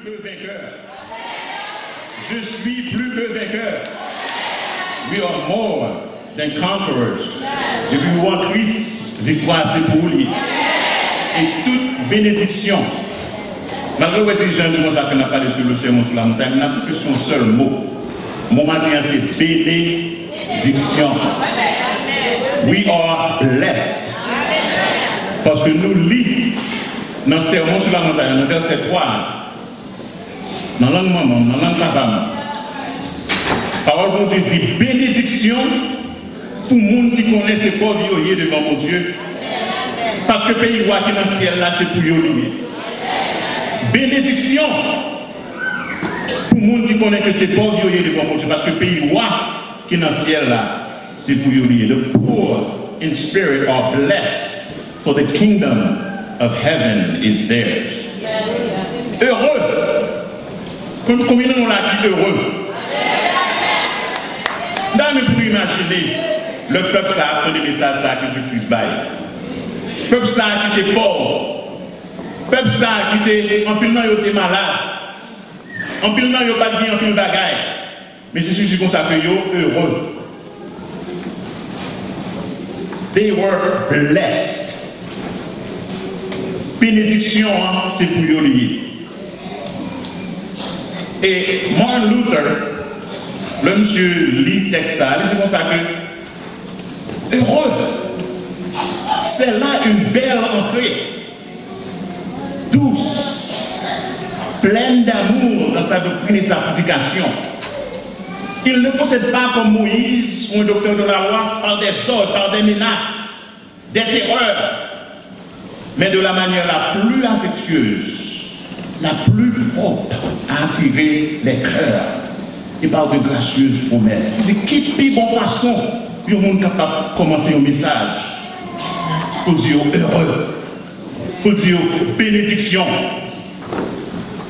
que vainqueur. Je suis plus que vainqueur. We are more than conquerors. Depuis nous en Christ, victoire c'est pour lui. Et toute bénédiction. Malgré que les gens disent qu'on n'a pas de solution sur la montagne, on n'a plus que son seul mot. Mon matin c'est bénédiction. We are blessed. Parce que nous lisons dans le sermon sur la montagne, dans le verset 3, dans la langue maman, dans la langue papa, parole de Dieu dit bénédiction pour le monde qui connaît ses pauvres devant mon Dieu. Parce que le pays roi qui est dans le ciel là, c'est pour lui. Bénédiction pour le monde qui connaît que c'est pauvre devant mon Dieu. Parce que le pays roi qui est dans le ciel là, c'est pour lui. The poor in spirit are blessed, for the kingdom of heaven is theirs. Heureux. Combien on l'a dit heureux? D'ailleurs, pour imaginer le peuple ça a des messages que Jésus-Christ baille. Le peuple ça qui était pauvre. Le peuple ça qui était en pile non il était malade. En pile non il pas de bien en pile bagaille. Mais Jésus dit comme ça que yo heureux. They were blessed. Bénédiction, c'est pour eux lié. Et Martin Luther, le monsieur lit le texte, c'est comme ça que heureux, c'est là une belle entrée, douce, pleine d'amour dans sa doctrine et sa prédication. Il ne possède pas comme Moïse ou un docteur de la loi par des ordres, par des menaces, des terreurs, mais de la manière la plus affectueuse, la plus propre à attirer les cœurs. Il parle de gracieuses promesses. Il dit qui plus bonne façon pour le monde capable de commencer un message pour dire heureux, pour dire bénédiction,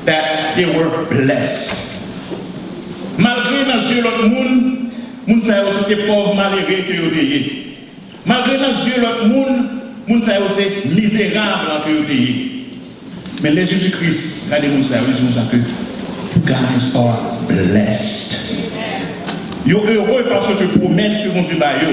that they were blessed. Malgré dans les yeux de l'autre monde, moun sa yo c'était pauvre malheureux que yo teye. Malgré dans les yeux de l'autre monde, moun sa yo c'est misérable que yo teye. Mais les Jésus-Christ, regardez moun sa yo, ils disent que you guys are blessed. Yo heureux parce que promesse que mon Dieu ba yo.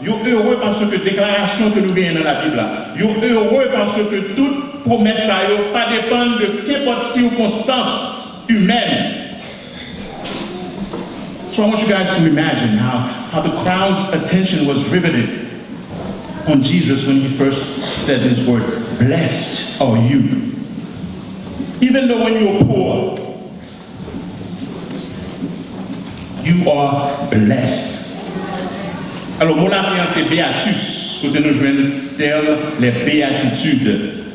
Yo heureux parce que déclaration que nous gagnons dans la Bible. Yo heureux parce que toute promesse ça yo pas dépend de qu'importe circonstance humaine. So I want you guys to imagine how the crowd's attention was riveted on Jesus when he first said this word, blessed are you. Even though when you're poor, you are blessed. Alors, mon appel c'est Béatus, côté nous joindre les béatitudes.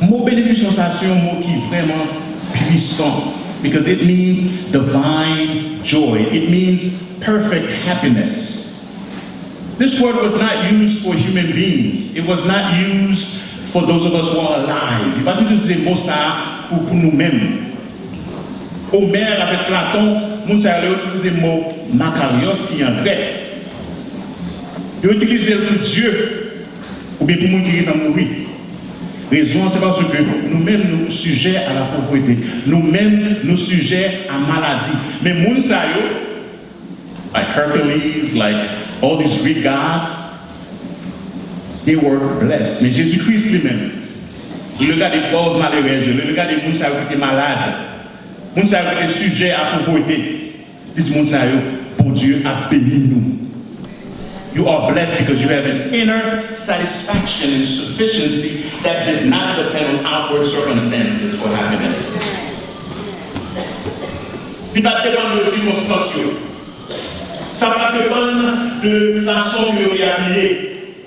Mon bénédiction, c'est un mot qui est vraiment puissant. Because it means divine joy. It means perfect happiness. This word was not used for human beings. It was not used for those of us who are alive. Il va pas utiliser le mot ça pour nous-mêmes. Homère avec Platon, nous avons utilisé le mot makarios qui est en grec. Il a utilisé le Dieu ou bien pour nous qui est en mourir. Raison, c'est parce que nous-mêmes nous sujets à la pauvreté, nous-mêmes nous sujets à maladie. Mais Mounsayo, like Hercules, like all these Greek gods, they were blessed. Mais Jésus-Christ lui-même, le gars des pauvres malheureux, le gars des Mounsayo qui étaient malades, Mounsayo qui étaient sujets à la pauvreté, dit Mounsayo, pour Dieu a béni nous. You are blessed because you have an inner satisfaction and sufficiency that did not depend on outward circumstances for happiness. Il va dépendre de circonstances. Ça va dépendre de la façon que vous êtes habillé.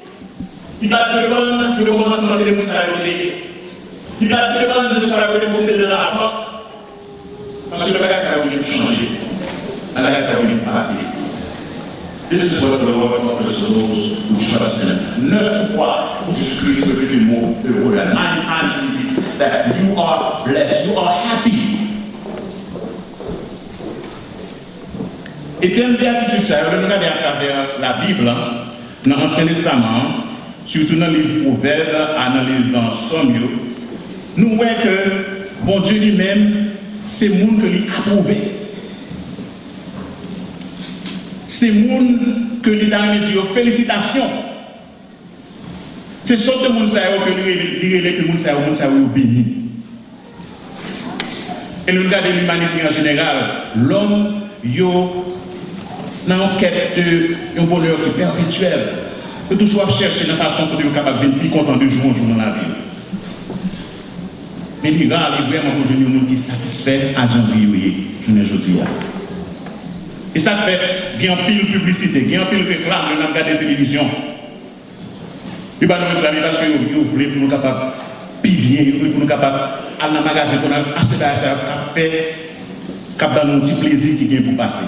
Il va dépendre de comment ça va être il va dépendre de ce que ça va être de la porte. Parce que le bagage ça va changer. Le bagage ça va passer. This is what the Lord offers to those who trust Him. 9 fois, Jésus-Christ répète le mot heureux. 9 times He repeats that you are blessed, you are happy. Et thème béatitude, ça, vous regardez à travers la Bible, dans l'Ancien Testament, surtout dans le livre Proverbes, dans le livre Somme, nous voyons que bon Dieu lui-même, c'est le monde que lui approuvé. C'est le monde que lui a dit félicitations. C'est ce monde que lui a béni. Et nous regardons l'humanité en général, l'homme, il dans une quête d'un bonheur qui est perpétuel. Il faut toujours chercher une façon pour être capable d'être plus content de jour en jour dans la vie. Mais il y a vraiment aujourd'hui un monde qui est satisfait à janvier, je ne dis pas. Et ça fait qu'il y a un pile publicité, il y a un pile réclame, on a regardé la télévision. Il va nous réclamer parce qu'ils voulaient pour nous capables de bien, ils voulaient pour nous capables d'aller dans le magasin pour acheter un café, capable de nous petit plaisir qui vient pour passer.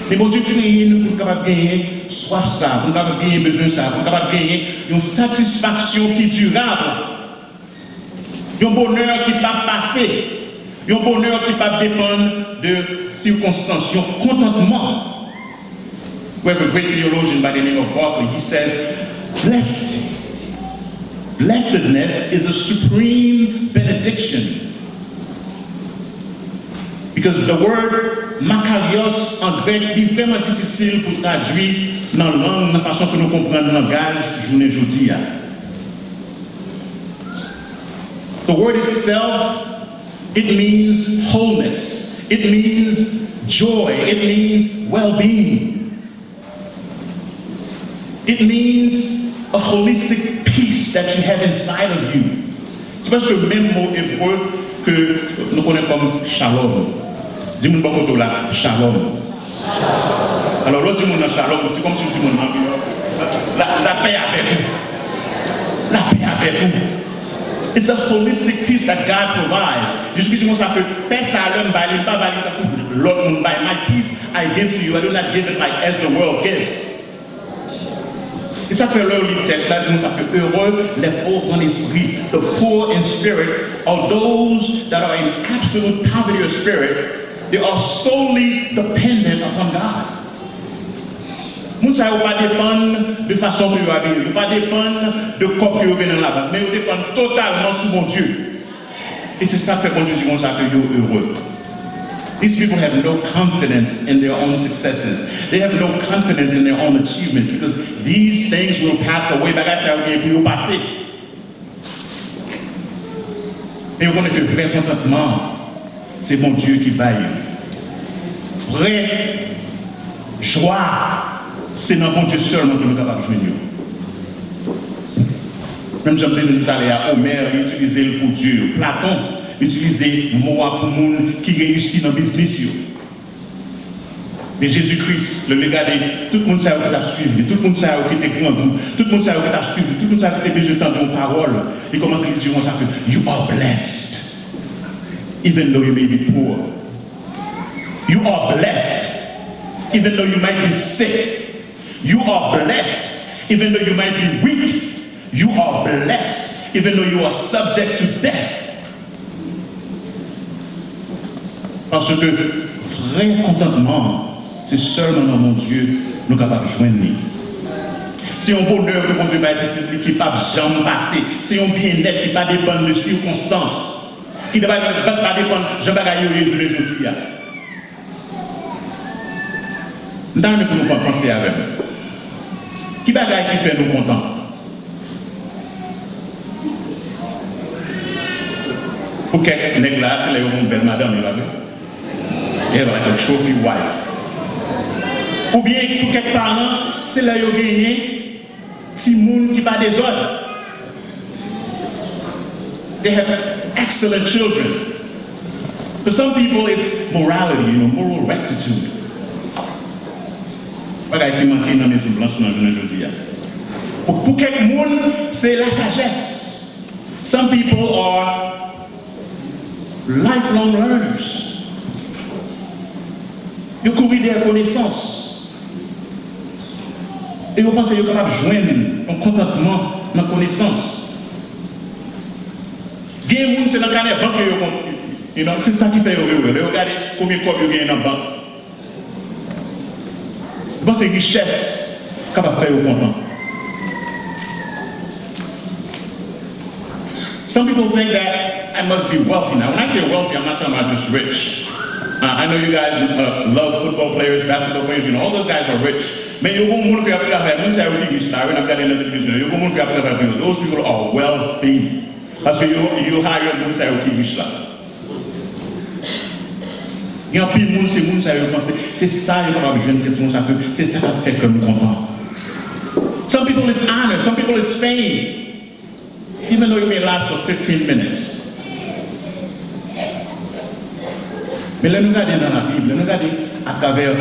Mais bon Dieu, tu es nous pour capable de gagner soif ça, pour capable de gagner besoin ça, pour capable de gagner une satisfaction qui est durable, un bonheur qui ne va pas passer, un bonheur qui ne va pas dépendre de circonstances, un contentement. We have a great theologian by the name of Barclay. He says, blessedness is a supreme benediction. Because the word makarios en grec est vraiment difficile pour traduire dans la langue, dans la façon que nous comprenons le langage journée aujourd'hui. The word itself, it means wholeness. It means joy. It means well-being. It means a holistic peace that you have inside of you. C'est parce que le même mot hébreu que nous connaissons comme shalom. Dis-moi beaucoup là, shalom. Alors l'autre dit mon shalom, c'est comme si tu dis la paix avec vous. La paix avec vous. It's a holistic peace that God provides. Jésus dit ça que paix ça l'homme baille pas baille l'autre monde baille. My peace I give to you. I do not give it like as the world gives. Et ça fait le texte là, disons ça fait heureux les pauvres en esprit. The poor in spirit are those that are in absolute poverty of spirit. They are solely dependent upon God. Moun sa yo pas dépendre de façon que yo habille, yo pas dépendre de corps que yo gagne dans la banque, mais yo dépend totalement sur mon Dieu. Et c'est ça que bon Dieu dit comme ça que yo heureux. These people have no confidence in their own successes. They have no confidence in their own achievement because these things will pass away. Bagay sa yo gagne pour yo passer. Et yo connaît que vrai contentement, c'est mon Dieu qui baille. Vraie joie, c'est dans mon Dieu seulement que nous sommes capables de jouer. Même j'aime bien tout à l'heure, Homère utilisait le pour Dieu. Platon utilisait le mot pour les gens qui réussissent dans le business. Mais Jésus-Christ, le regardez, tout le monde sait que tu as suivi, tout le monde sait que tu es grand, tout le monde sait que tu as suivi, tout le monde sait que tu as besoin d'entendre une parole. Il commence à dire ça que you are blessed. Even though you may be poor. You are blessed, even though you might be sick. You are blessed, even though you might be weak. You are blessed, even though you are subject to death. Parce que vrai contentement, c'est seulement dans mon Dieu nous sommes capables de joindre. C'est un bonheur que mon Dieu va être qui ne peut jamais passer. C'est un bien-être qui ne va pas dépendre de circonstances. Qui ne va pas dépendre de Jean-Bagaille aujourd'hui. Nous devons pour nous penser avec nous. Qui bagaille qui fait nous contents? Pour quelques nègres là, c'est une belle madame, elle va être trophy wife. Ou bien pour quelques parents, c'est là qu'ils ont gagné si moun qui pas des ordres. They have excellent children. For some people, it's morality, moral rectitude. Pour quelques monde, c'est la sagesse. Some people are lifelong learners. Ils courent des connaissances. Et vous pensez qu'ils sont capables de joindre un contentement dans la connaissance. Il y a des gens qui sont dans la banque, c'est ça qui fait heureux. Regardez combien de copies il y a dans la banque. Je pense que c'est richesse capable de faire content. Some people think that I must be wealthy now. When I say wealthy, I'm not talking about just rich. I know you guys love football players, basketball players, all those guys are rich. Those people are wealthy. Parce que you hire un monde qui riche là. Il y a un peu de monde, c'est ça qui va besoin de ça, c'est ça qui fait que nous contents. Some people it's honor, some people it's fame. Even though it may last for 15 minutes. Mais là, nous regardons dans la Bible, nous regardons à travers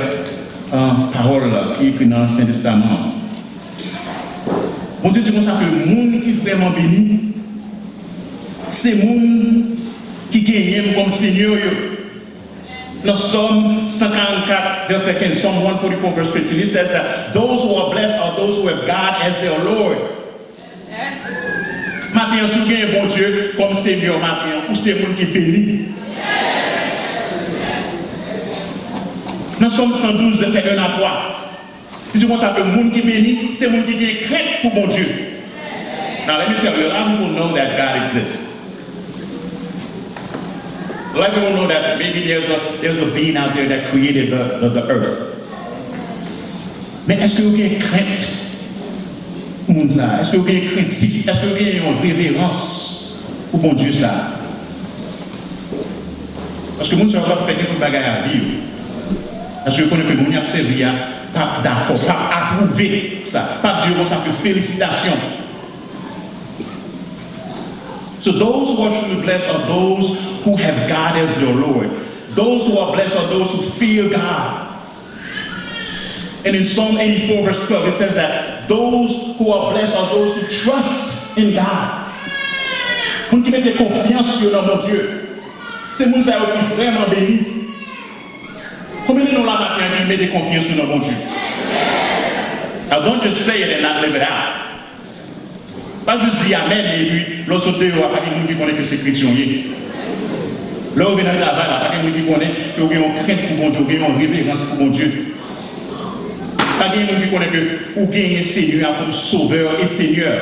parole qui est écrite dans l'Ancien Testament. On dit comme ça que le monde qui est vraiment béni, c'est le monde qui gagne comme Seigneur. Dans Psalm 144, verset 15, Psalm 144, verse 15, it says that those who are blessed are those who have God as their Lord. Maintenant, si vous avez un bon Dieu comme Seigneur, maintenant, ou c'est le monde qui est béni. Dans Psalm 112, verset 1 à 3, c'est comme ça que le monde qui est béni, c'est le monde qui est crainte pour mon Dieu. Now, let me tell you, a lot of people know that God exists. A lot of people know that maybe there's a being out there that created the earth. Mais est-ce que vous avez crainte pour ça? Est-ce que vous avez crainte? Est-ce que vous avez une révérence pour mon Dieu ça? Parce que mon Dieu va faire quelque chose à vivre. Parce que vous connaissez que mon Dieu a servi à pas d'accord, pas approuver ça, pas dire ça que félicitations. So those who are truly blessed are those who have God as their Lord. Those who are blessed are those who fear God. And in Psalm 84, verse 12, it says that those who are blessed are those who trust in God. Pour qui mettent confiance sur mon Dieu. C'est mon ça qui est vraiment béni. Combien de nous la matin qui mettent confiance sur mon Dieu? Now don't just say it and not live it out. Pas juste dire Amen et puis l'autre côté, il n'y a pas quelqu'un qui connaît que c'est chrétien. Là, on vient dans le travail, il n'y a pas quelqu'un qui connaît qu'il y a une crainte pour mon Dieu, qu'il y a une révérence pour mon Dieu. Pas quelqu'un qui connaît que vous gagnez Seigneur comme sauveur et Seigneur.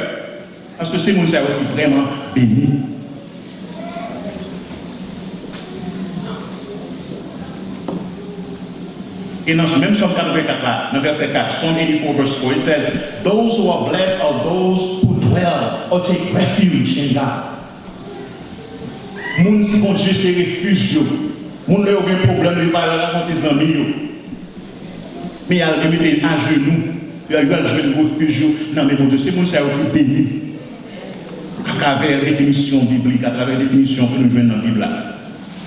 Parce que c'est mon Dieu qui est vraiment béni. Et dans ce même Psalm 84 là, dans verset 4, Psalm 84 verse 4, it says, those who are blessed are those who dwell or take refuge in God. Moun si bon Dieu c'est refuge yo. Moun le aucun problème, il va raconter des amis yo. Mais il a mis à genoux, il a joué le refuge yo. Non mais bon Dieu, c'est moun ça qui béni. À travers la définition biblique, à travers la définition que nous jouons dans la Bible là.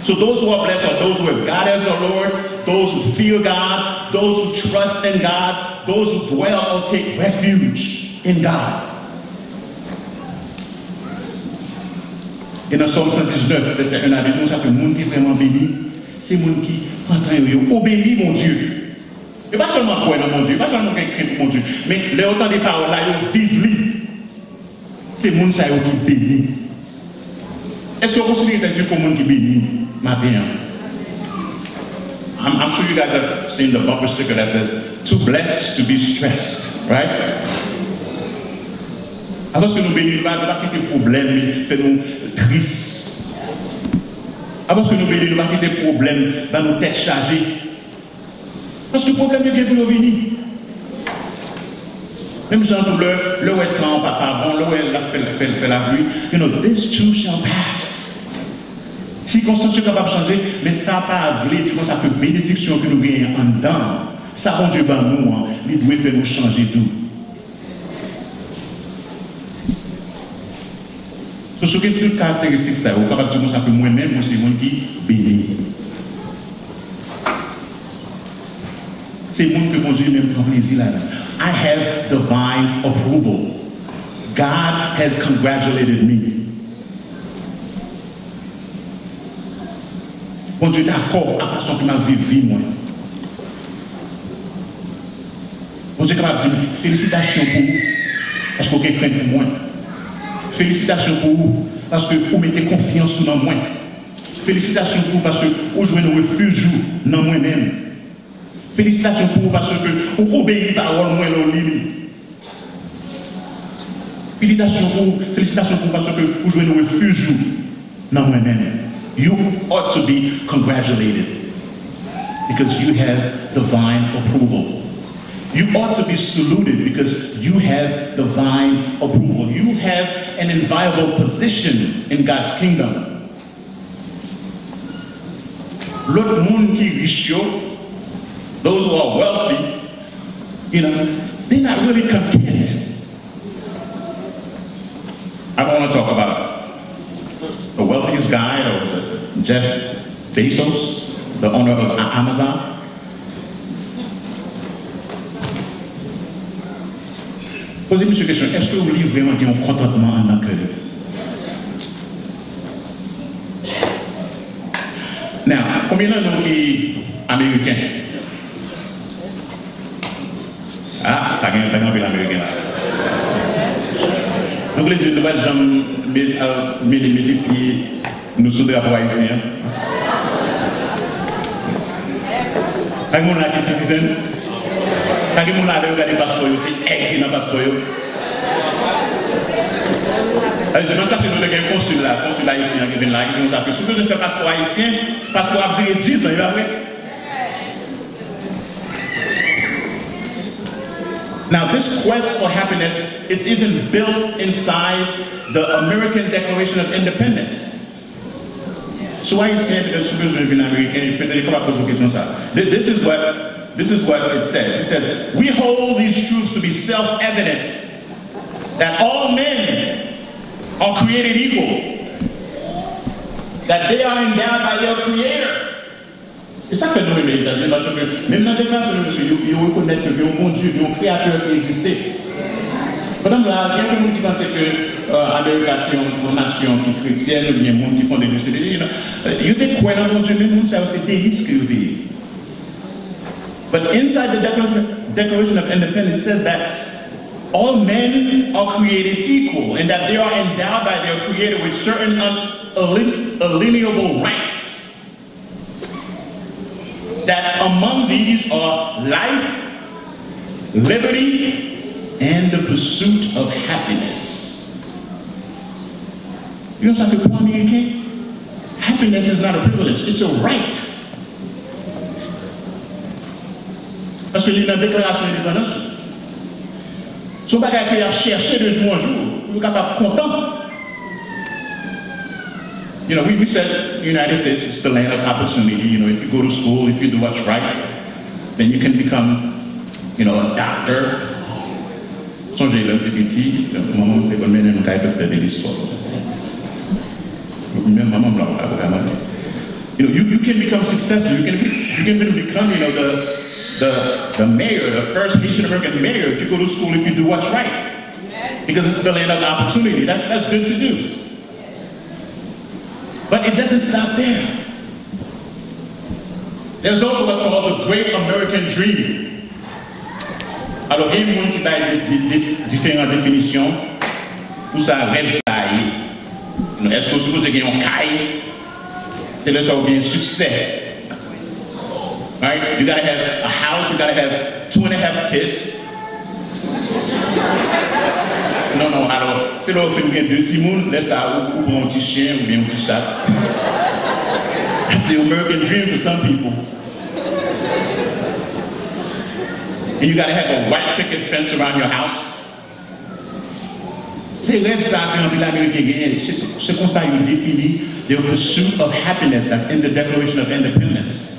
So those who are blessed are those who have God as their Lord, those who fear God, those who trust in God, those who dwell or take refuge in God. Et dans Psalm 119, verset 1 à 2, on sait que le monde qui est vraiment béni, c'est le monde qui obéit mon Dieu. Et pas seulement croire dans mon Dieu, pas seulement craindre mon Dieu, mais les autant des paroles là, ils vivent. C'est le monde qui est béni. Est-ce que vous considérez Dieu comme le monde qui est béni? I'm sure you guys have seen the bumper sticker that says, too blessed to be stressed, right? Parce que nous bénissons, nous ne pas quitter problème, mais fait nous tristes. Parce que nous bénissons, nous ne pas quitter problème dans nos têtes chargées. Parce que le problème est pour venir. Même si le où est quand papa bon, le où elle fait la pluie, you know, this too shall pass. Si Constance est capable de changer, mais ça n'a pas à dire ça que bénédiction que nous gagnons en dedans, ça bon Dieu dans nous, il doit faire nous changer tout. Ce qui est toute caractéristique, ça, au capable de dire ça que moi-même, moi c'est moi qui bénis. C'est moi que mon Dieu même prend plaisir là. I have divine approval. God has congratulated me. Bon Dieu d'accord à la façon que m'a vécu moi. Bon Dieu capable de dire félicitations pour vous parce que vous avez crainte pour moi. Félicitations pour vous parce que vous mettez confiance dans moi. Félicitations pour vous parce que vous jouez un refuge dans moi-même. Félicitations pour vous parce que vous obéissez à la parole moi dans le lit. Félicitations pour parce que vous jouez un refuge dans moi-même. You ought to be congratulated because you have divine approval. You ought to be saluted because you have divine approval. You have an inviolable position in God's kingdom. L'autre monde qui riche, those who are wealthy, they're not really content. I don't want to talk about the wealthiest guy, or was it Jeff Bezos, the owner of Amazon. Posez-moi cette question, est-ce que vous voulez vraiment qu'il y ait un contentement en notre cœur? Now, combien de nous qui sont américains? Ah, pas grand peu l'américain là. Donc les yeux de base, nous sommes des haïtiens. Quand on a des citoyens, quand on a regardé passeport, c'est elle qui n'a pas passeport. Je pense que c'est un consulat haïtien qui vient là, qui nous a fait. Si vous faites passeport haïtien, passeport a duré 10 ans, il va vrai. Now, this quest for happiness, it's even built inside the American Declaration of Independence. So why are you saying that supposed to be American? This is what it says. It says, we hold these truths to be self-evident, that all men are created equal, that they are endowed by their Creator. Et ça fait nous aimer les États-Unis, parce que même dans la déclaration de monsieur, ils reconnaissent qu'il y a un bon Dieu, il y a un créateur qui existait. Madame là, il y a des gens qui pensent que l'Amérique c'est une nation qui est chrétienne, ou bien des gens qui font des universités. Ils étaient quoi dans mon Dieu, même nous savons c'est des risques qu'ils vivent. But inside the Declaration of Independence, it says that all men are created equal, and that they are endowed by their Creator with certain unalienable rights. That among these are life, liberty, and the pursuit of happiness. You know something, pour Américain? Happiness is not a privilege, it's a right. Parce que il y a une déclaration d'indépendance. Son bagage qu'il a cherché de jour en jour, il est capable content. We said the United States is the land of opportunity. If you go to school, if you do what's right, then you can become, a doctor. Songez là, petit, maman fait comme une caille de l'histoire. Même maman you can become successful. You can become, the mayor, the first Haitian American mayor, if you go to school, if you do what's right, because it's the land of opportunity. That's good to do. But it doesn't stop there. There's also what's called the Great American Dream. Alors, il y a des gens qui ont différentes définitions pour ça rêve ça. Est-ce que vous supposez qu'il y a un caille? C'est là où il y a un succès. Right? You gotta have a house, you gotta have 2.5 kids. Non, alors, c'est là où il y a 2 Simons, laisse ça ou pour un petit chien ou bien un petit chat. It's the American dream for some people. And you gotta have a white picket fence around your house. C'est rêve ça que l'Américain gagne. C'est comme ça qu'il définit the pursuit of happiness that's in the Declaration of Independence.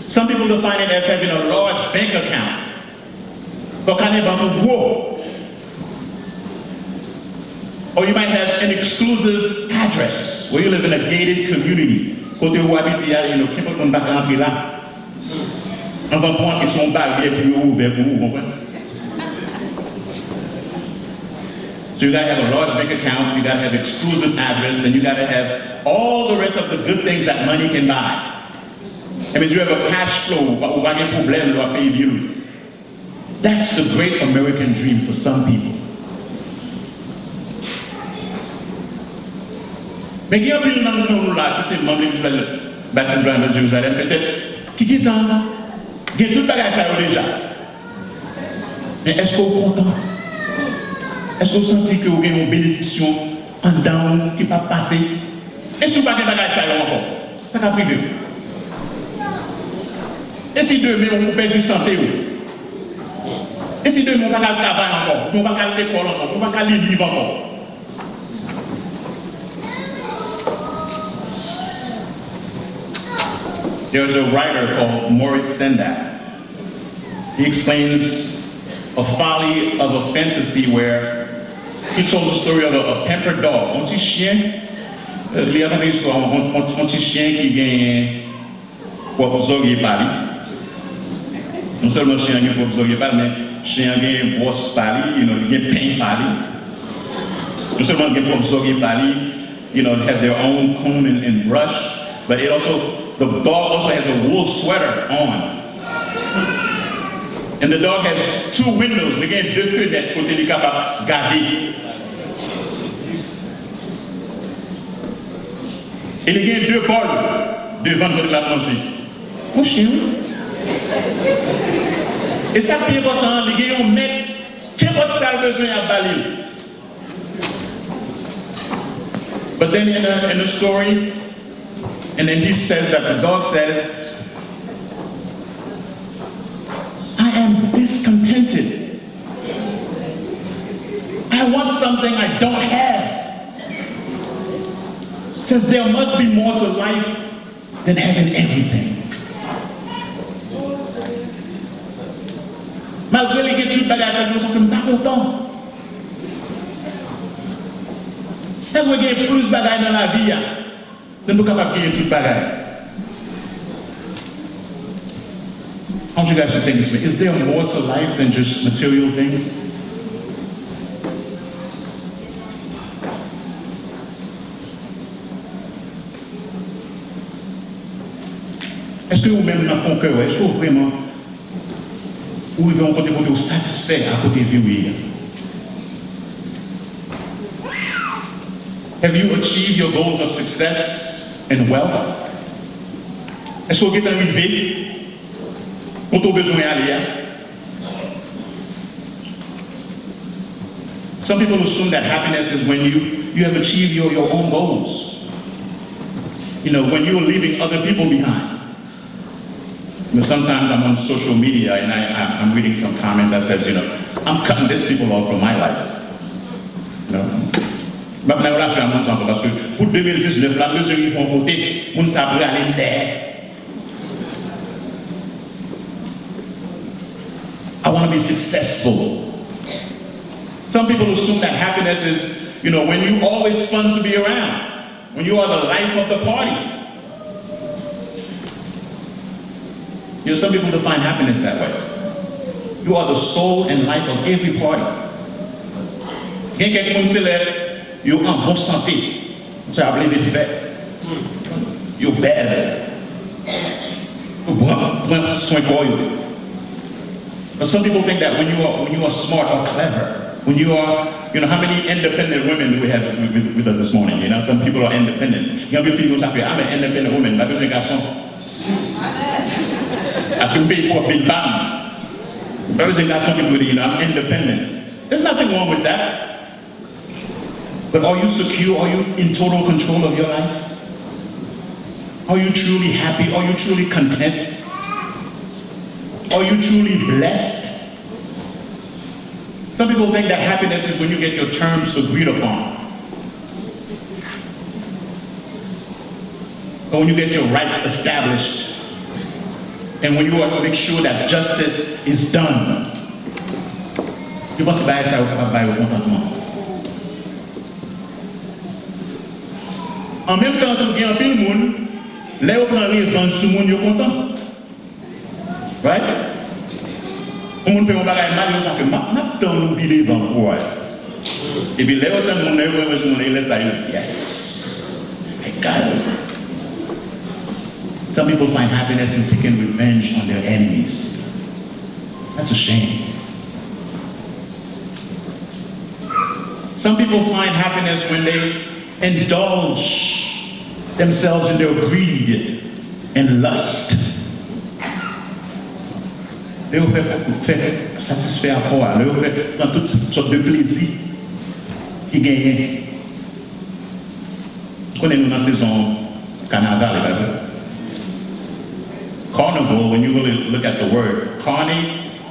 Some people define it as having a large bank account. Or you might have an exclusive address where you live in a gated community. Côté où habite, qui peut qu'on va rentrer là. On va prendre qu'ils sont barrières pour ouvrir pour vous, comprenez? So you gotta have a large bank account, you gotta have exclusive address, then you gotta have all the rest of the good things that money can buy. I mean, you have a cash flow, ou pas de problème, ou payer bill. That's the great American dream for some people. Mais il y a un nombre là qui c'est membre de l'église baptiste de Jérusalem, peut-être, qui est dans, il y a tout le bagage ça déjà. Mais est-ce qu'on est content? Est-ce que vous sentez que vous avez une bénédiction en dedans qui va passer? Et si vous n'avez pas de bagage, ça encore. Ça va privé. Et si demain on perd du santé? Et si demain on va pas travailler encore? On va pas aller à l'école encore? On va pas aller vivre encore? There's a writer called Maurice Sendak. He explains a folly of a fantasy where he told the story of a pampered dog. Un petit chien, il y a une histoire, un petit chien qui gagne pour absorber par lui. Non seulement chien gagne pour absorber par lui, mais chien gagne brosse par lui, il gagne pain par lui. Non seulement gagne pour absorber par lui, have their own comb and brush, but it also, the dog also has a wool sweater on. And the dog has 2 windows. Il y a 2 fenêtres pour être capable de garder. Et il y a 2 bols devant votre la manger. Mon chien. Et ça qui est important, il y a un mec qui a besoin de balayer. But then in a story, and then he says that the dog says, I am discontented. I want something I don't have. It says there must be more to life than having everything. Malgré les gens qui bagage, je ne suis pas content. Est-ce que vous avez plus de bagages dans la vie? Nous sommes capables de gagner tout de bagages. I want you guys to think this way. Is there more to life than just material things? Est-ce que vous-même dans fond cœur, est-ce que vous vraiment vous vivez en côté pour vous satisfaire à côté de vivre? Have you achieved your goals of success and wealth? Est-ce que vous êtes arrivé pour tout besoin d'aller? Some people assume that happiness is when you have achieved your own goals. When you're leaving other people behind. Sometimes I'm on social media and I'm reading some comments that says, I'm cutting these people off from my life. Maintenant, là, je suis à mon centre parce que pour 2019, la mesure qu'ils font côté, on ne sait pas aller derrière. I want to be successful. Some people assume that happiness is, when you're always fun to be around, when you are the life of the party. Some people define happiness that way. You are the soul and life of every party. Quand quelqu'un célèbre, you're en bonne santé. Tu as appelé des faits. You're bad. But some people think that when you are smart or clever, when you are, how many independent women do we have with us this morning? Some people are independent. I'm an independent woman. Pas besoin de garçon. As you pay for a big bang. Pas besoin de garçon qui vous dit, I'm independent. There's nothing wrong with that. But are you secure? Are you in total control of your life? Are you truly happy? Are you truly content? Are you truly blessed? Some people think that happiness is when you get your terms agreed upon. Or when you get your rights established. And when you make sure that justice is done. You must buy ça capable buy au contentement. En même temps, tout gagne pile monde, là on prend revanche sur monde yo content. Right? On fait un bagage mal, on s'en fait maintenant nous biler devant quoi. Et puis là autant monde là on laisse ça yes. I got it. Some people find happiness in taking revenge on their enemies. That's a shame. Some people find happiness when they indulge themselves in their greed and lust. Ils vont faire satisfaire à quoi? Ils vont faire toutes sortes de plaisirs. qui gagne. Connaissez-nous dans la saison carnaval, carnival, when you really look at the word, carne,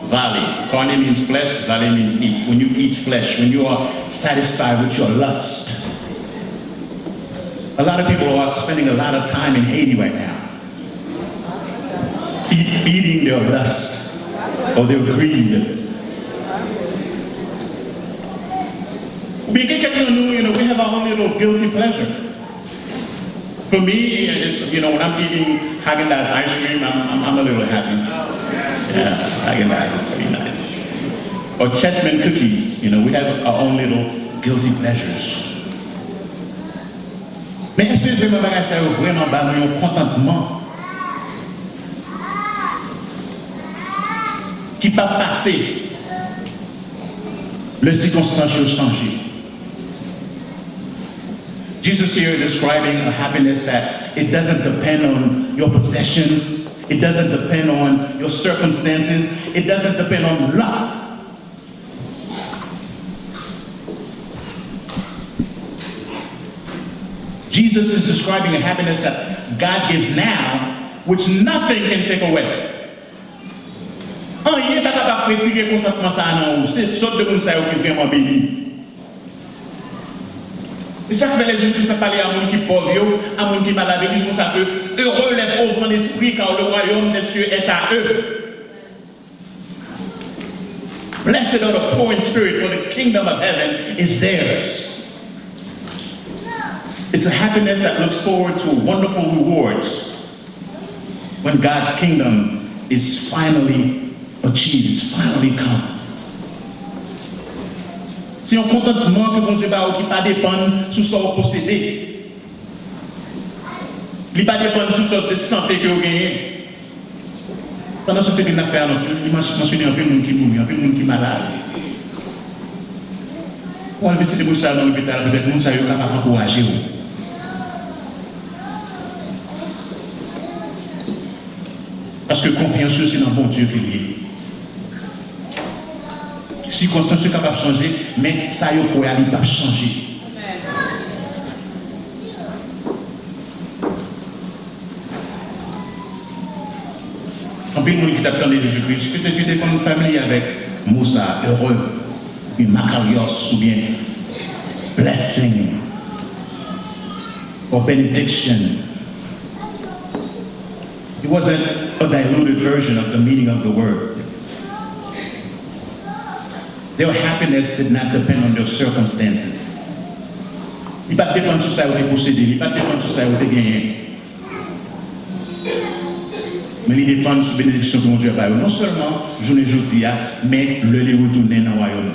valley. Carne means flesh, valley means eat. When you eat flesh, when you are satisfied with your lust. A lot of people are spending a lot of time in Haiti right now. Feeding their lust or their greed. We have our own little guilty pleasure. For me, it's, when I'm eating Haagen-Dazs ice cream, I'm a little happy. Yeah, Haagen-Dazs is pretty nice. Or Chessman cookies, we have our own little guilty pleasures. Mais est-ce que vraiment ça vraiment un contentement qui pas passer les circonstances changées? Jesus here describing a happiness that it doesn't depend on your possessions, it doesn't depend on your circumstances, it doesn't depend on luck. Jesus is describing a happiness that God gives now, which nothing can take away. Il n'est pas capable de retirer contentement ça non, c'est sorte de monde ça qui est vraiment béni. Et ça fait les gens qui sont parlés à monde qui pauvre, à monde qui malade, ils disent ça que heureux les pauvres en esprit car le royaume des cieux est à eux. Blessed are the poor in spirit, for the kingdom of heaven is theirs. It's a happiness that looks forward to wonderful rewards when God's kingdom is finally achieved, is finally come. C'est un contentement que bon Dieu va qui pas dépendre sur son possédé. Il pas dépendre sur sorte de santé que vous gagnez. Pendant ce fait une affaire, il mentionne un peu de monde qui mourut, un peu de monde qui est malade. On va visiter pour ça dans l'hôpital, peut-être monde ça est capable d'encourager. Parce que confiance c'est dans bon Dieu qu'il est. Circonstances sont capables de changer, mais ça y est, il ne peut pas changer. En plus, nous qui attendons Jésus-Christ, peut-être que tu es comme une famille avec Moussa, heureux, une Macarios ou bien blessing or benediction. It wasn't a diluted version of the meaning of the word. Their happiness did not depend on their circumstances. Il ne dépend pas de tout ça où tu possédé, il ne dépend pas de tout ça où tu gagné. Mais il dépend de la bénédiction que mon Dieu a fait. Non seulement je ne dis pas, mais le les retourner dans le royaume.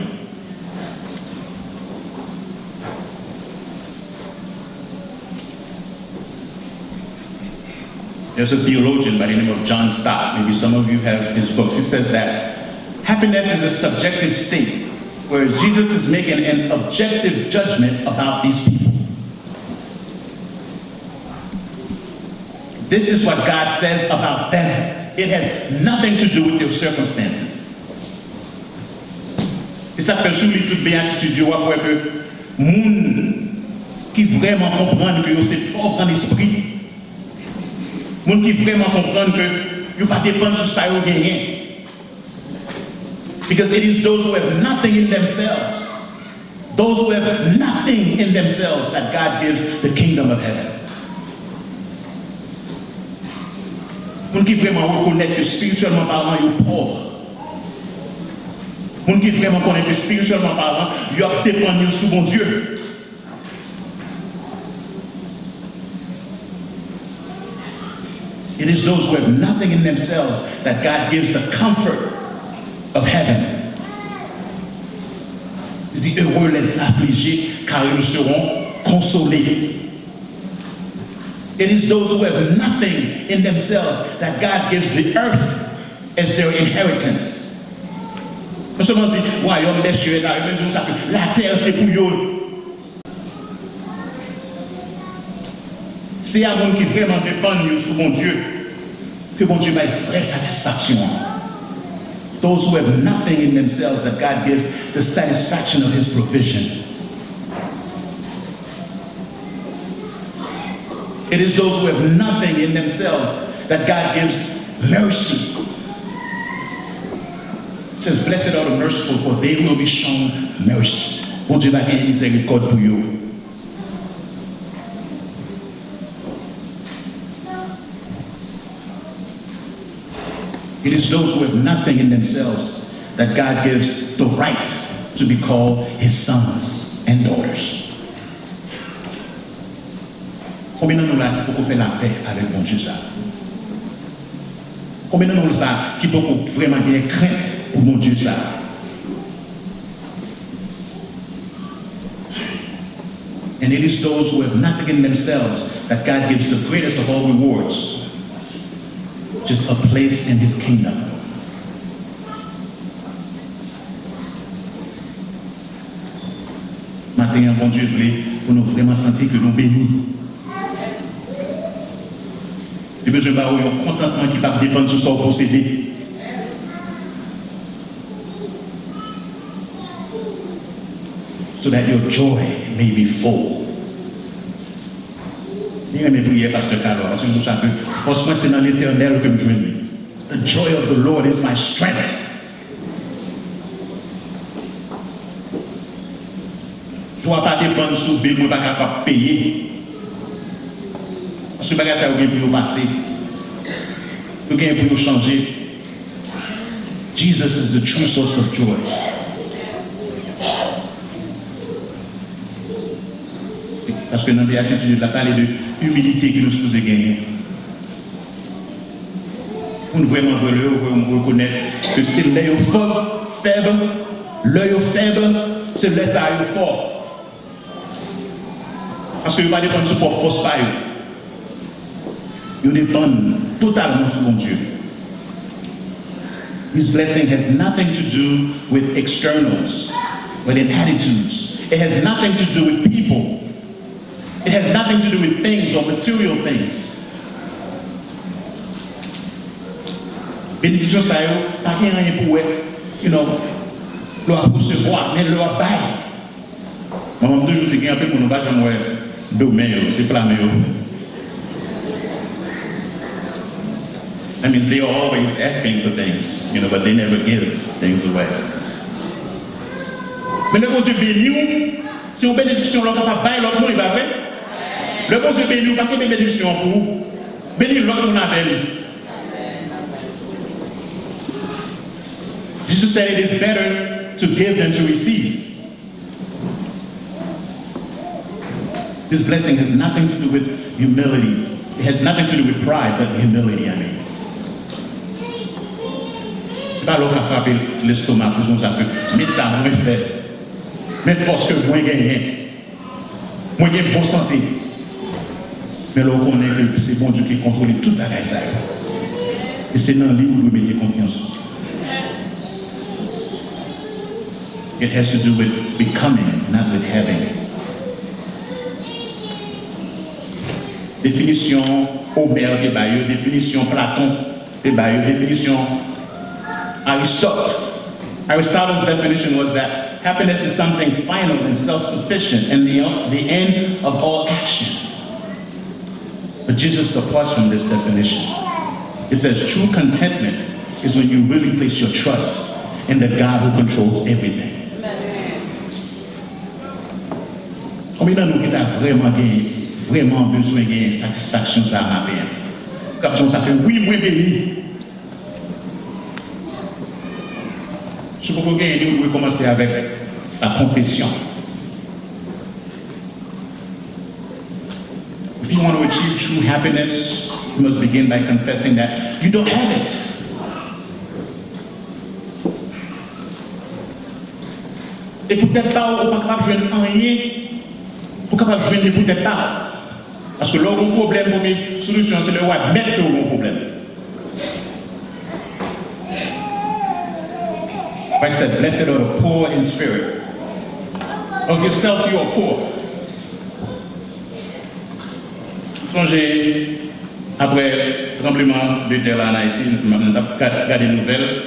There's a theologian by the name of John Stott. Maybe some of you have his books. He says that happiness is a subjective state, whereas Jesus is making an objective judgment about these people. This is what God says about them. It has nothing to do with their circumstances. Et ça fait souligner toute béatitude du roi pour que moun qui vraiment comprennent que c'est pauvre dans l'esprit, moun qui vraiment comprennent que yo pas dépendre sur ça yo gagné. Because it is those who have nothing in themselves, those who have nothing in themselves, that God gives the kingdom of heaven. Moun qui vraiment reconnaît que spirituellement parlant, ils sont pauvres. Moun qui vraiment connaît que spirituellement parlant, ils ont dépendent sur bon Dieu. It is those who have nothing in themselves that God gives the comfort of heaven. Il dit heureux les affligés car ils seront consolés. It is those who have nothing in themselves that God gives the earth as their inheritance. Non seulement dit royaume des cieux, la terre c'est pour eux. C'est à mon qui vraiment dépendent sur mon Dieu que mon Dieu va une vraie satisfaction. Those who have nothing in themselves, that God gives the satisfaction of His provision. It is those who have nothing in themselves that God gives mercy. It says, blessed are the merciful, for they will be shown mercy. Bon Dieu va gagner miséricorde pour eux. It is those who have nothing in themselves that God gives the right to be called his sons and daughters. Combien de nous là qui peut faire la paix avec mon Dieu ça? Combien de nous là qui peut vraiment gagner crainte pour mon Dieu ça? And it is those who have nothing in themselves that God gives the greatest of all rewards. Just a place in his kingdom. Maintenant, bon Dieu voulait pour nous vraiment sentir que nous bénis. Il besoin d'avoir un contentement qui ne va pas dépendre de ce qu'on possède. So that your joy may be full. Je vais prier, Pasteur Carlo, parce que je sais que forcément c'est dans l'éternel que je joue. The joy of the Lord is my strength. Je ne vais pas dépendre sur le bill, je ne vais pas capable de payer. Parce que je ne vais pas capable de passer. Je ne vais pas changer. Jesus is the true source of joy. Parce que dans la béatitude, il a parlé de l'humilité que nous sommes gagner. Pour nous vraiment reconnaître que c'est l'œil faible, c'est l'œil fort. Parce que il ne va pas dépendre de pour force pas. Il dépend totalement sur mon Dieu. His blessing has nothing to do with externals, but in attitudes. It has nothing to do with people. It has nothing to do with things or material things. Bénédiction ça yo, pas rien pour le recevoir, mais le bail. Maman toujours dit qu'il y a un peu pour nous pas jamais domaine, c'est flammé. I mean, they are always asking for things, but they never give things away. Mais le bon Dieu béni, si on bénédiction, l'autre pas bail, l'autre monde il va faire. Le bon Dieu béni, pas qu'il bénédiction pour vous. Béni l'autre monde avec lui. Jesus said it is better to give than to receive. This blessing has nothing to do with humility. It has nothing to do with pride, but humility, I mean. C'est pas l'autre qui a frappé l'estomac pour ça que, mais ça m'a fait. Mais force que moi gagner. Moi j'ai bonne santé. Mais là on connaît que c'est bon Dieu qui contrôle toute la race. Et c'est dans lui où nous mettons confiance. It has to do with becoming, not with having. Définition Homère des Bayeux, définition Platon des Bayeux, définition Aristotle. Aristotle's definition was that happiness is something final and self-sufficient and the end of all action. But Jesus departs from this definition. It says true contentment is when you really place your trust in the God who controls everything. Combien de nous qui avons vraiment besoin de satisfaction ça matin? Comme ça fait oui, moi béni. Je peux gagner, nous pouvons commencer avec la confession. If you want to achieve true happiness, you must begin by confessing that you don't have it. Et peut-être pas, on n'est pas capable de jouer rien, on n'est capable de jouer peut-être pas. Parce que là, le problème, la solution, c'est le admettre que le problème. Christ said, blessed are the poor in spirit. Of yourself, you are poor. Songez, après le tremblement de terre en Haïti, nous avons regardé les nouvelles.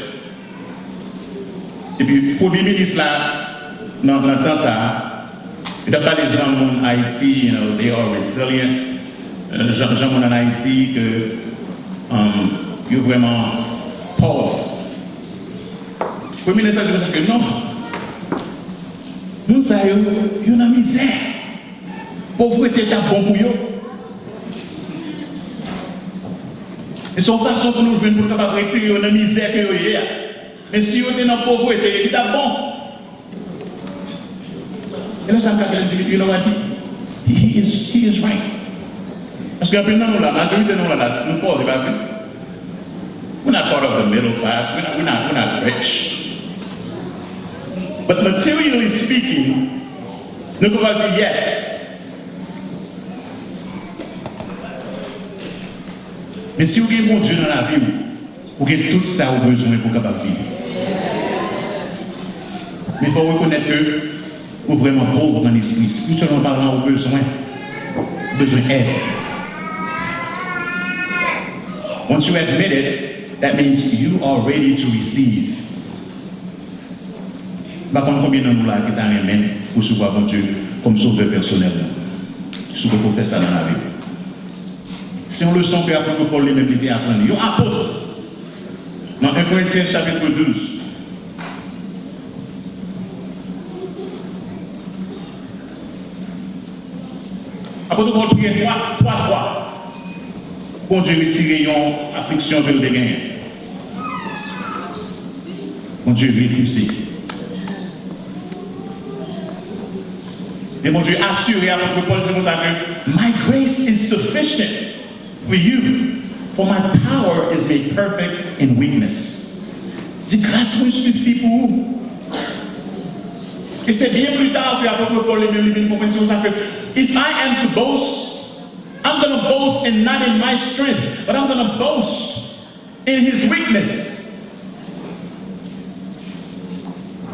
Et puis, le Premier ministre, là, dans le temps, ça, il n'y a pas des gens en Haïti, they are resilient. gens en Haïti que ils sont vraiment pauvres. Le premier message c'est que non, nous sommes dans la misère. Pauvreté est bon pour eux. Et c'est une façon pour nous de pour capable retirer dans la misère que vous avez. Mais si vous êtes dans la pauvreté, il est bon. Et là, ça me dit, you know what? He is right. Parce que nous, la majorité de nous, nous pauvres, we're not part of the middle class. We're not rich. But materially speaking, nous pouvons dire yes. Mais si vous avez bon Dieu dans la vie, vous avez tout ça au besoin pour capable vivre. Mais il faut reconnaître que vous êtes vraiment pauvre en esprit. Spirituellement parlant, vous avez besoin d'aide. Once you admit it, that means you are ready to receive. Par contre, combien de nous là qui t'amènent pour recevoir bon Dieu comme sauveur personnel? Si vous pouvez faire ça dans la vie. C'est une leçon que l'apôtre Paul lui-même était apprendre. Il y a un apôtre. Dans 1 Corinthiens chapitre 12. L'apôtre Paul priait trois fois pour Dieu retirer une affliction de l'égard. Mon Dieu refusé. Et mon Dieu assuré à l'apôtre Paul, c'est comme ça que my grace is sufficient for you, for my power is made perfect in weakness. Dit grâce me suffit pour vous. Et c'est bien plus tard que l'apôtre Paul lui-même vient comprendre ça que if I am to boast, I'm going to boast and not in my strength, but I'm going to boast in his weakness.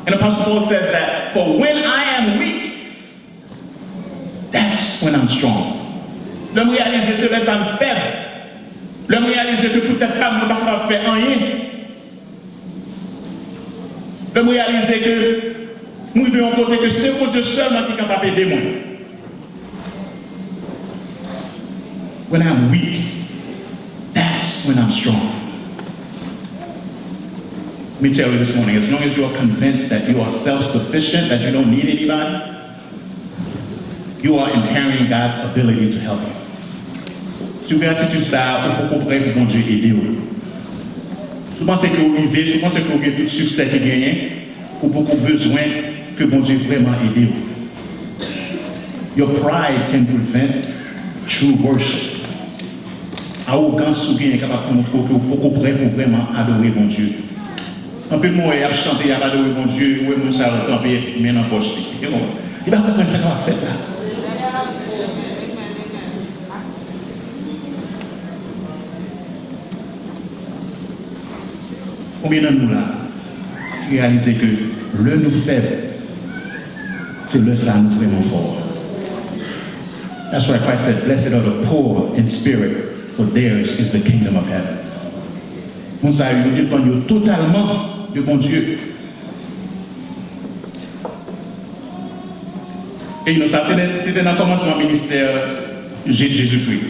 And Apostle Paul says that for when I am weak, that's when I'm strong. L'homme réalise que c'est là faible. L'homme réalise que peut-être pas nous pas faire rien. L'homme réalise que nous vivons côté que c'est pour Dieu seulement qui est capable d'aider moi. When I'm weak, that's when I'm strong. Let me tell you this morning, as long as you are convinced that you are self-sufficient, that you don't need anybody, you are impairing God's ability to help you. Si vous avez attitude ça, vous pouvez comprendre que bon Dieu aide vous. Je pense que vous vivez, je pense que vous avez tout le succès qui gagne, vous avez beaucoup besoin que bon Dieu vraiment aide vous. Your pride can prevent true worship. Arrogance ou bien est capable de montrer que vous êtes prêt pour vraiment adorer bon Dieu. Un peu de mots, il a chanté, il a adoré bon Dieu, oui, mon ça a campé, mais dans la poche. Il va comprendre ce qu'on va faire là. Combien de nous là réaliser que le nous faible, c'est le ça nous vraiment fort. That's why Christ said, blessed are the poor in spirit, for theirs is the kingdom of heaven. On ça nous dépend totalement de bon Dieu. Et ça c'était dans le commencement du ministère de Jésus-Christ.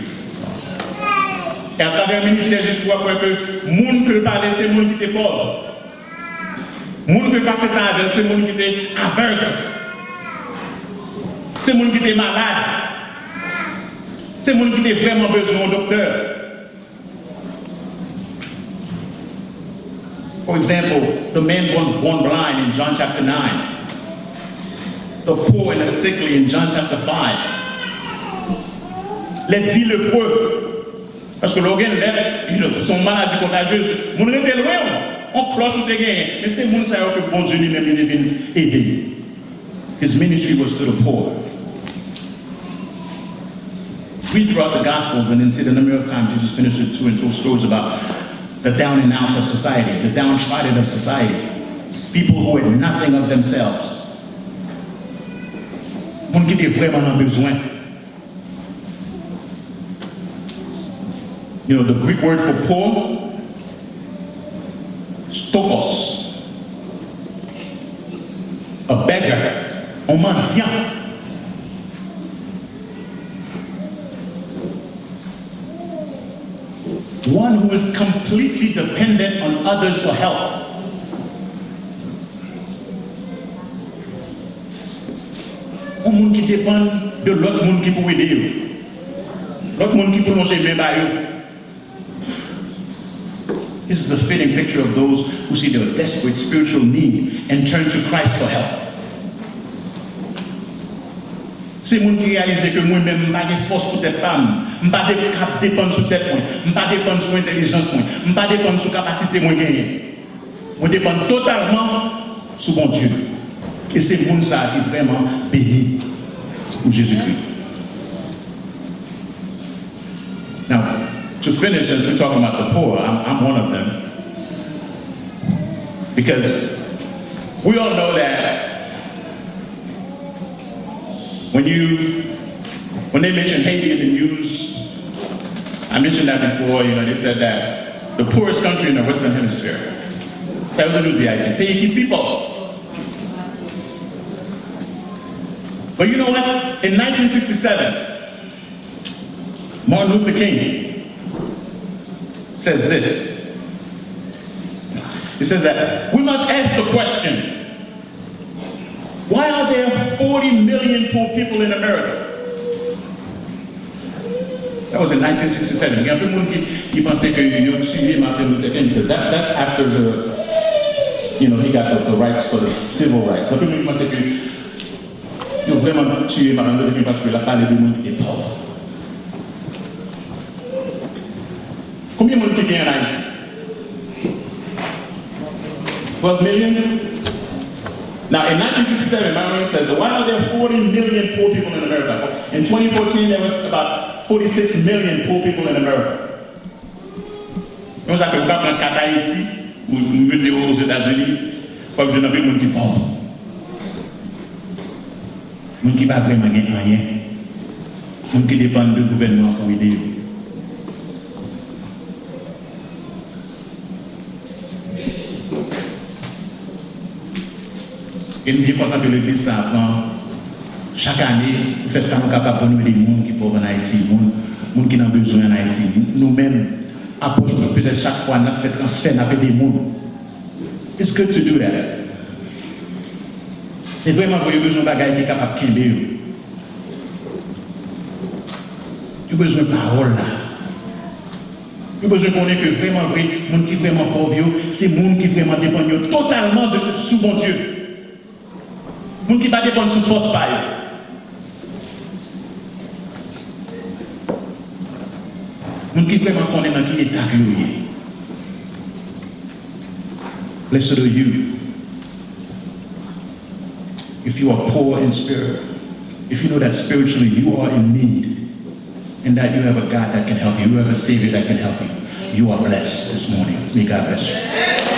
Et à travers le ministère de Jésus-Christ, on voit que le monde que parlait, c'est le monde qui était pauvre. Le monde qui passait ça avec, c'est le monde qui était aveugle. C'est le monde qui était malade. C'est le monde qui était vraiment besoin d'un docteur. For example, the man born blind in John chapter 9. The poor and the sickly in John chapter 5. Les 10 lépreux. Parce que l'organe, son maladie contagieuse, mon était loin, on cloche ou des gains. Mais c'est mon savoir que bon Dieu lui-même devait aider. His ministry was to the poor. Read throughout the Gospels and then see the number of times Jesus ministered to and told stories about the down and outs of society, the downtrodden of society, people who had nothing of themselves. Mon qui était vraiment en besoin. You know, the Greek word for poor, stokos. A beggar, un mendiant. one who is completely dependent on others for help. Un monde qui dépend de l'autre monde qui peut aider. L'autre monde qui peut manger même à eux. This is a fitting picture of those who see their desperate spiritual need and turn to Christ for help. C'est moun qui réalise que moi-même, je n'ai pas de force pour tête femme, je n'ai pas de dépendre sur tête moi, je n'ai pas dépendre sur intelligence moi, je n'ai pas dépendre sur capacité moi gagner. Je dépend totalement sur mon Dieu. Et c'est moun ça qui est vraiment béni pour Jésus-Christ. Now, to finish, as we're talking about the poor, I'm one of them. Because we all know that when they mention Haiti in the news, I mentioned that before, they said that the poorest country in the Western Hemisphere. Ça veut dire Haïti, pays qui people. But you know what? In 1967, Martin Luther King says this. He says that we must ask the question, why are there 40 million poor people in America? That was in 1967. Il y a un peu de monde qui pensait que Martin Luther King, because that's after he got the rights for the civil rights. Il y a un peu de monde qui pensait que il a vraiment tué Martin Luther King parce qu'il a parlé de monde qui était pauvre. Combien de monde qui vient en Haïti? 12 million? Now, in 1967, Martin says, why are there 40 million poor people in America? In 2014, there was about 46 million poor people in America. On sait que quand on est à Haïti, ou mettez aux États-Unis, pas besoin d'un peu de monde qui est pauvre. Monde qui ne va vraiment gagner rien. Monde qui dépend du gouvernement pour aider. Et nous sommes contents que l'Église s'apprend chaque année, nous faisons ça, nous sommes capables de nous aider les gens qui sont pauvres en Haïti, les gens qui ont besoin en Haïti. Nous-mêmes, approchons peut-être chaque fois, nous faisons transfert, nous appelons des gens. It's good to do that. Et vraiment, vous avez besoin de bagages qui sont capables de quitter. Vous avez besoin de paroles là. Vous avez besoin de connaître que vraiment, les gens qui sont vraiment pauvres, c'est les gens qui vraiment dépendent totalement de sous bon Dieu. Les gens qui ne dépendent pas sous force paille. Les gens qui vraiment connaissent dans quel état qu'ils sont. Blessed are you. If you are poor in spirit, if you know that spiritually you are in need, and that you have a God that can help you, you have a Savior that can help you, you are blessed this morning. May God bless you.